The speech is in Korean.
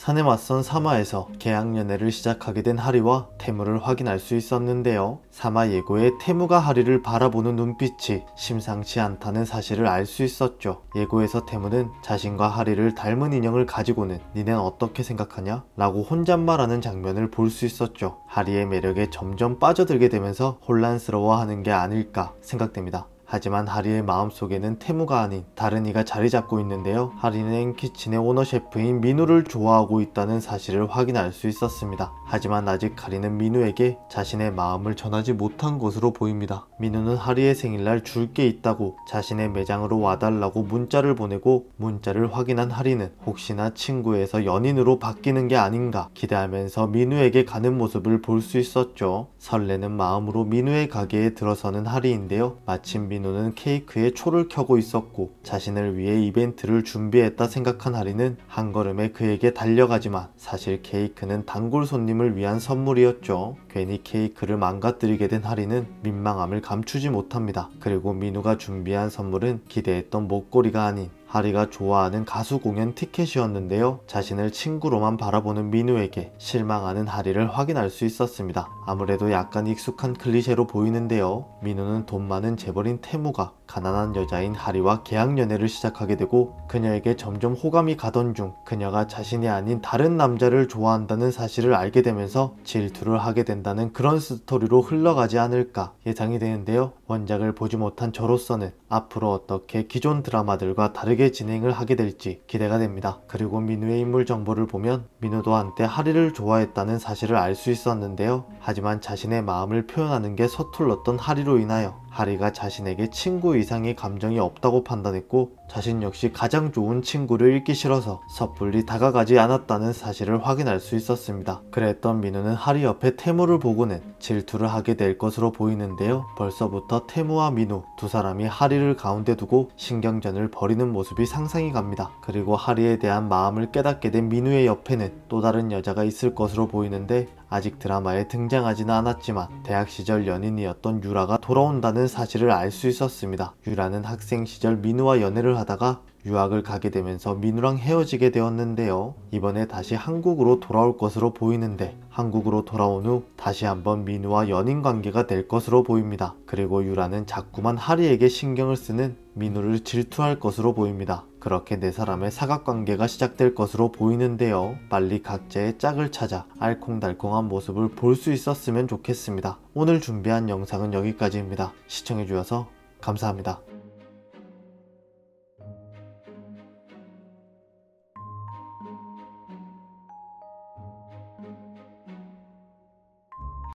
산에 맞선 사마에서 계약 연애를 시작하게 된 하리와 태무를 확인할 수 있었는데요. 사마 예고에 태무가 하리를 바라보는 눈빛이 심상치 않다는 사실을 알 수 있었죠. 예고에서 태무는 자신과 하리를 닮은 인형을 가지고는 니넨 어떻게 생각하냐? 라고 혼잣말하는 장면을 볼 수 있었죠. 하리의 매력에 점점 빠져들게 되면서 혼란스러워하는 게 아닐까 생각됩니다. 하지만 하리의 마음속에는 태무가 아닌 다른 이가 자리 잡고 있는데요. 하리는 키친의 오너 셰프인 민우를 좋아하고 있다는 사실을 확인할 수 있었습니다. 하지만 아직 하리는 민우에게 자신의 마음을 전하지 못한 것으로 보입니다. 민우는 하리의 생일날 줄 게 있다고 자신의 매장으로 와달라고 문자를 보내고 문자를 확인한 하리는 혹시나 친구에서 연인으로 바뀌는 게 아닌가 기대하면서 민우에게 가는 모습을 볼 수 있었죠. 설레는 마음으로 민우의 가게에 들어서는 하리인데요. 마침 민우는 케이크에 초를 켜고 있었고 자신을 위해 이벤트를 준비했다 생각한 하리는 한 걸음에 그에게 달려가지만 사실 케이크는 단골 손님을 위한 선물이었죠. 괜히 케이크를 망가뜨리게 된 하리는 민망함을 감추지 못합니다. 그리고 민우가 준비한 선물은 기대했던 목걸이가 아닌 하리가 좋아하는 가수 공연 티켓이었는데요. 자신을 친구로만 바라보는 민우에게 실망하는 하리를 확인할 수 있었습니다. 아무래도 약간 익숙한 클리셰로 보이는데요. 민우는 돈 많은 재벌인 태무가 가난한 여자인 하리와 계약 연애를 시작하게 되고 그녀에게 점점 호감이 가던 중 그녀가 자신이 아닌 다른 남자를 좋아한다는 사실을 알게 되면서 질투를 하게 된다는 그런 스토리로 흘러가지 않을까 예상이 되는데요. 원작을 보지 못한 저로서는 앞으로 어떻게 기존 드라마들과 다르게 진행을 하게 될지 기대가 됩니다. 그리고 민우의 인물 정보를 보면 민우도 한때 하리를 좋아했다는 사실을 알 수 있었는데요. 하지만 자신의 마음을 표현하는 게 서툴렀던 하리로 인하여 하리가 자신에게 친구 이상의 감정이 없다고 판단했고 자신 역시 가장 좋은 친구를 잃기 싫어서 섣불리 다가가지 않았다는 사실을 확인할 수 있었습니다. 그랬던 민우는 하리 옆에 태무를 보고는 질투를 하게 될 것으로 보이는데요. 벌써부터 태무와 민우 두 사람이 하리를 가운데 두고 신경전을 벌이는 모습이 상상이 갑니다. 그리고 하리에 대한 마음을 깨닫게 된 민우의 옆에는 또 다른 여자가 있을 것으로 보이는데 아직 드라마에 등장하지는 않았지만 대학 시절 연인이었던 유라가 돌아온다는 사실을 알 수 있었습니다. 유라는 학생 시절 민우와 연애를 하다가 유학을 가게 되면서 민우랑 헤어지게 되었는데요. 이번에 다시 한국으로 돌아올 것으로 보이는데 한국으로 돌아온 후 다시 한번 민우와 연인 관계가 될 것으로 보입니다. 그리고 유라는 자꾸만 하리에게 신경을 쓰는 민우를 질투할 것으로 보입니다. 그렇게 네 사람의 사각관계가 시작될 것으로 보이는데요. 빨리 각자의 짝을 찾아 알콩달콩한 모습을 볼 수 있었으면 좋겠습니다. 오늘 준비한 영상은 여기까지입니다. 시청해주셔서 감사합니다.